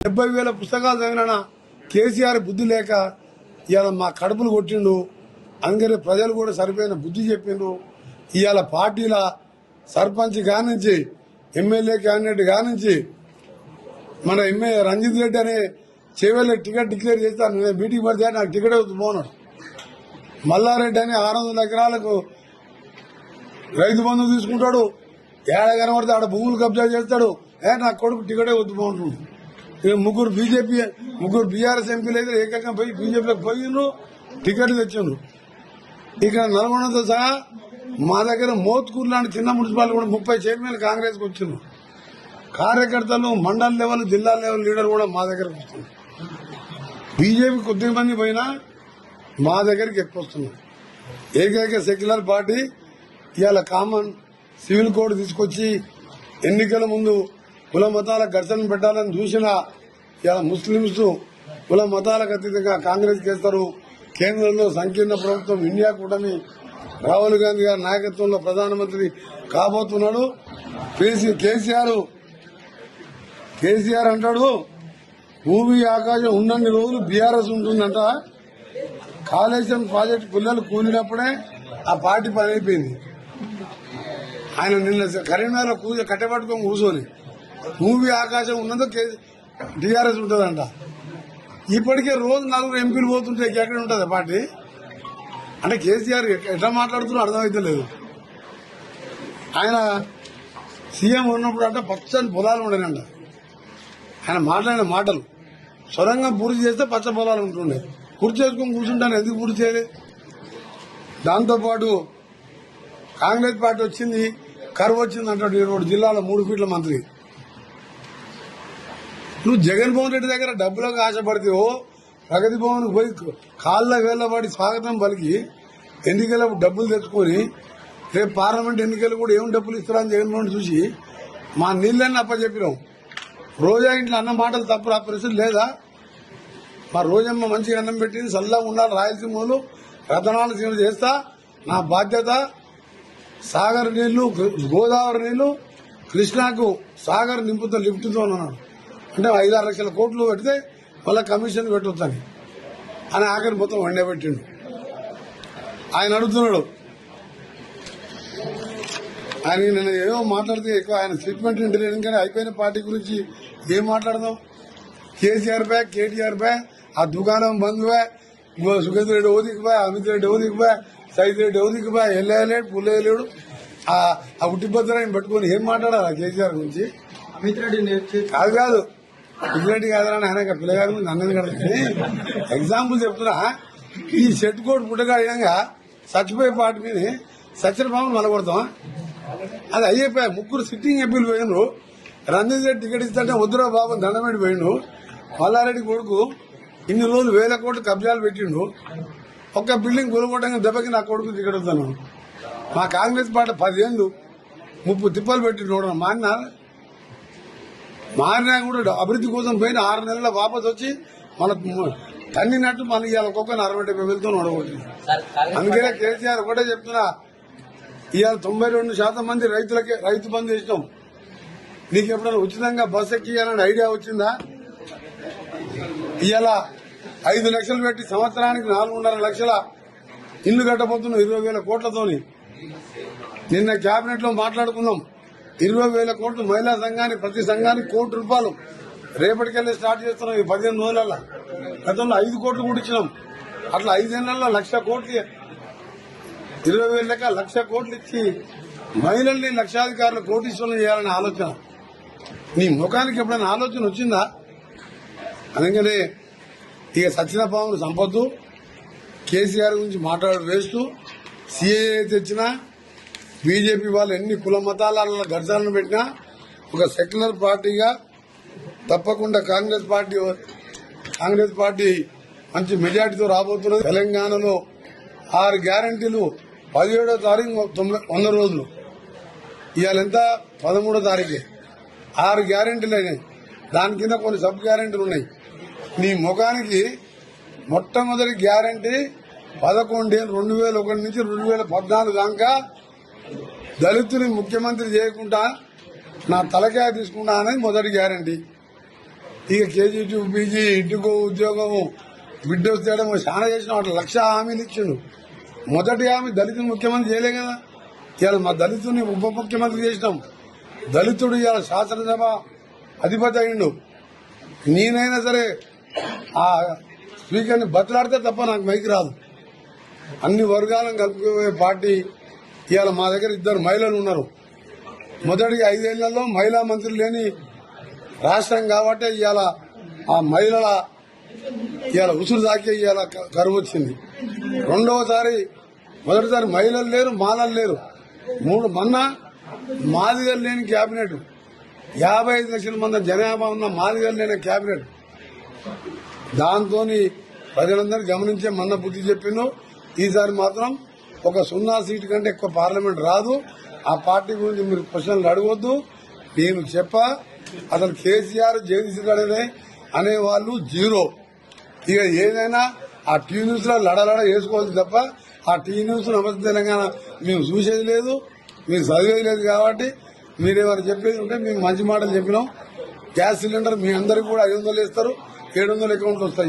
70,000 పుస్తకాలు చదివినా కేసీఆర్ బుద్ధి లేక ఇవాళ మా కడుపులు కొట్టిండు. అందుకని ప్రజలు కూడా సరిపోయిన బుద్ధి చెప్పిండ్రు. ఇవాళ పార్టీల సర్పంచ్ కానించి ఎమ్మెల్యే క్యాండిడేట్ కానించి మన ఎమ్మెల్యే రంజిత్ రెడ్డి అనే చేవెళ్ళ టికెట్ డిక్లేర్ చేస్తాను. నేను మీటింగ్ పడితే నాకు టికెట్ పోనాడు. మల్లారెడ్డి అని 600 ఎకరాలకు రైతు బంధు తీసుకుంటాడు. ఏడ కనబడితే ఆడ భూములు కబ్జా చేస్తాడు. నా కొడుకు టికెటే వద్దు బాగుంటుంది. ముగ్గురు బీఆర్ఎస్ ఎంపీలు అయితే ఏకంగా పోయి బీజేపీలోకి పోయిండ్రు, టికెట్లు తెచ్చిండ్రు. ఇక్కడ నల్గొండతో సహా మా దగ్గర మోత్కూరు లాంటి చిన్న మున్సిపాలిటీ కూడా 30 చైర్మన్ కాంగ్రెస్ కు వచ్చిండ్రు. కార్యకర్తలు మండల్ లెవెల్ జిల్లా లెవెల్ లీడర్ కూడా మా దగ్గరకు వస్తున్నారు. బీజేపీ కొద్ది మంది పోయినా మా దగ్గరికి ఎక్కువ వస్తున్నారు. ఏకైక సెక్యులర్ పార్టీ ఇవాళ కామన్ సివిల్ కోడ్ తీసుకొచ్చి ఎన్నికల ముందు కుల మతాల ఘర్షణ పెట్టాలని చూసినా ఇలా ముస్లింస్ కుల మతాలకు అతీతంగా కాంగ్రెస్ చేస్తారు. కేంద్రంలో సంకీర్ణ ప్రభుత్వం ఇండియా కూటమి రాహుల్ గాంధీ గారి నాయకత్వంలో ప్రధానమంత్రి కాబోతున్నాడు. కేసీఆర్ అంటాడు భూమి ఆకాశం ఉన్నన్ని రోజులు బీఆర్ఎస్ ఉంటుందంట. కాళేశ్వరం ప్రాజెక్టు పిల్లలు కూలినప్పుడే ఆ పార్టీ పని అయిపోయింది. ఆయన నిన్న కరీంనగర్ కట్టెపట్టుకొని కూర్చొని భూమి ఆకాశం ఉన్నదో టీఆర్ఎస్ ఉంటుందంట. ఇప్పటికే రోజు 4 ఎంపీలు పోతుంటే ఎక్కడ ఉంటుంది పార్టీ? అంటే కేసీఆర్ ఎట్లా మాట్లాడుతున్నా అర్థమైతే లేదు. ఆయన సీఎం ఉన్నప్పుడు అంటే పచ్చని పొలాలు ఉండేనంట. ఆయన మాట్లాడిన మాటలు సొరంగం పూర్తి చేస్తే పచ్చ పొలాలు ఉంటుండే. పూర్తి చేసుకుని కూర్చుంటాను, ఎందుకు పూర్తి చేయలేదు? దాంతోపాటు కాంగ్రెస్ పార్టీ వచ్చింది, కరువు వచ్చింది అంటాడు. 7 జిల్లాలో 3 ఫీట్ల మంత్రి. నువ్వు జగన్మోహన్ రెడ్డి దగ్గర డబ్బులకు ఆశపడితేవో ప్రగతి భవన్ పోయి కాళ్ళ వేళ్లబడి స్వాగతం పలికి ఎన్నికలకు డబ్బులు తెచ్చుకొని రేపు పార్లమెంట్ ఎన్నికలు కూడా ఏం డబ్బులు ఇస్తారని జగన్మోహన్ చూసి మా నీళ్ళని అప్పచెప్పినాం. రోజా ఇంట్లో అన్న మాటలు తప్పు ఆ పరిస్థితి లేదా? మా రోజమ్మ మంచిగా అన్నం పెట్టింది, చల్లగా ఉండాలి. రాయలసీమలు రతనాలు సీమ చేస్తా, నా బాధ్యత. సాగర్ నీళ్లు, గోదావరి నీళ్లు కృష్ణాకు సాగర్ నింపుతో లిఫ్ట్తో అన్నాడు. అంటే 5-6 లక్షల కోట్లు పెడితే మళ్ళీ కమిషన్ పెట్టొద్దని అని ఆఖరి మొత్తం వండబెట్టిండు. ఆయన అడుగుతున్నాడు. ఆయన నేను ఏదో మాట్లాడితే ఎక్కువ ఆయన స్టేట్మెంట్ ఇంటలేదు. కానీ అయిపోయిన పార్టీ గురించి ఏం మాట్లాడదాం? కేసీఆర్ బ్యా, కేటీఆర్ బ్యా, ఆ దుకాణం బంద్ బ్యా, సుఖేంద్ర రెడ్డి ఓదికి బ్యా, అమిత్ రెడ్డి ఓదికి బ్యా, సైద్ రెడ్డి ఓదికి బ్యా, ఎల్లేలేడు పుల్లేలేడు. ఆ ఉట్టిభద్రాన్ని పెట్టుకుని ఏం మాట్లాడాలి కేసీఆర్ గురించి? అమిత్ రెడ్డి కాదు పిల్లరెడ్డి కాదని ఆయన పిల్లగారి ముందు అన్నది కడుతుంది. ఎగ్జాంపుల్ చెప్తున్నా. ఈ షెట్ కోట్ పుట్టగాయంగా చచ్చిపోయే పార్టీ మీద సచిన బాబుని మలగొడతాం. అది అయిపోయా. 3 సిట్టింగ్ ఎంపీలు పోయినరు. రంజిత్ రెడ్డి టికెట్ ఇస్తుంటే వద్దురా బాబు దండమేడి పోయిండు. మల్లారెడ్డి కొడుకు ఇన్ని రోజులు 1000 కోట్లు కబ్జాలు పెట్టిండు. ఒక్క బిల్డింగ్ కొనుక్కోవడానికి దెబ్బకి నా కొడుకు టికెట్ వస్తాను. మా కాంగ్రెస్ పార్టీ 10 ఏళ్ళు 30 తిప్పలు పెట్టిండు. మారినా కూడా అభివృద్ధి కోసం పోయిన 6 నెలల వాపసు వచ్చి మన తన్నినట్టు మన ఇవాళ ఒక్కొక్క 60-70 ఓడగొట్టింది. అందుకనే కేసీఆర్ ఒకటే చెప్తున్నా, ఇవాళ 92% మంది రైతులకే రైతు బంధు ఇష్టం. నీకు ఎప్పుడైనా ఉచితంగా బస్ ఎక్కియాలని ఐడియా వచ్చిందా? ఇవాళ 5 లక్షలు పెట్టి సంవత్సరానికి 4.5 లక్షల ఇల్లు కట్టబోతున్నాం 20,000 కోట్లతోని. నిన్న కేబినెట్ లో మాట్లాడుకున్నాం. 20,000 కోట్లు మహిళా సంఘానికి, ప్రతి సంఘానికి ₹1,00,00,000 రేపటికెళ్ళి స్టార్ట్ చేస్తున్నాం. ఈ 15 రోజులలో గతంలో 5 కోట్లు కూడా ఇచ్చినాం. అట్లా 5 ఏళ్లలో 1,00,000 కోట్లు, 20,000 లెక్క 1,00,000 కోట్లు ఇచ్చి మహిళల్ని లక్షాధికారులు కోటీశ్వరులు చేయాలనే ఆలోచన నీ ముఖానికి ఎప్పుడైనా ఆలోచన వచ్చిందా? అందుకనే ఇక సచిన పామును సంపద్దు. కేసీఆర్ గురించి మాట్లాడు వేస్తూ సీఏఏ తెచ్చినా, బీజేపీ వాళ్ళు ఎన్ని కుల మతాల ఘర్షణలు పెట్టినా ఒక సెక్యులర్ పార్టీగా తప్పకుండా కాంగ్రెస్ పార్టీ మంచి మెజార్టీతో రాబోతున్నది. తెలంగాణలో 6 గ్యారంటీలు 17వ తారీఖు 100 రోజులు. ఇవాళ ఎంత? 13వ తారీఖే 6 గ్యారంటీలు అయినాయి. దాని కింద కొన్ని సబ్ గ్యారంటీలు ఉన్నాయి. నీ ముఖానికి మొట్టమొదటి గ్యారంటీ 11 2001 నుంచి 2014 దాకా దళితుని ముఖ్యమంత్రి చేయకుండా నా తలకాయ తీసుకుంటా అనేది మొదటి గ్యారంటీ. ఇక కేజీ2 పీజీ ఇంటికో ఉద్యోగము బిడ్డ వస్తేయడం చాలా చేసిన అట్లా 1,00,000 హామీలు ఇచ్చిండు. మొదటి హామీ దళితుని ముఖ్యమంత్రి చేయలే కదా. ఇవాళ మా దళితుని ఉప ముఖ్యమంత్రి చేసినాం. దళితుడు ఇవాళ శాసనసభ అధిపతి అయిండు. నేనైనా సరే ఆ స్పీకర్ని బతలాడితే తప్ప నాకు మైకి రాదు. అన్ని వర్గాలను కలుపుకునే పార్టీ. ఇవాళ మా దగ్గర 2 మహిళలు ఉన్నారు. మొదటిగా 5 ఏళ్లలో మహిళా మంత్రులు లేని రాష్ట్రం కాబట్టి ఇవాళ ఆ మహిళల ఇవాళ ఉసురు దాకే ఇవాళ కరువు వచ్చింది. రెండవసారి మొదటిసారి మహిళలు లేరు, మాలలు లేరు. మొన్న మాదిగలు లేని కేబినెట్, 55 లక్షల మంది జనాభా ఉన్న మాదిగలు లేని కేబినెట్. దాంతో ప్రజలందరూ గమనించే మొన్న బుద్ధి చెప్పిండు. ఈసారి మాత్రం ఒక 0 సీటు కంటే ఎక్కువ పార్లమెంట్ రాదు. ఆ పార్టీ గురించి మీరు క్వశ్చన్లు అడగొద్దు. నేను చెప్పా అసలు కేసీఆర్ జగదీష్ రెడ్డి అనేవాళ్ళు 0. ఇక ఏదైనా ఆ టీ న్యూస్ లో లడలడ వేసుకోవచ్చు తప్ప ఆ టీ న్యూస్ నమస్తే తెలంగాణ మేము చూసేది లేదు, మీరు చదివేది లేదు. కాబట్టి మీరేమైనా చెప్పేది ఉంటే మేము మంచి మాటలు చెప్పినాం. గ్యాస్ సిలిండర్ మీ అందరికి కూడా 500 ఇస్తారు, 700 అకౌంట్లు వస్తాయి.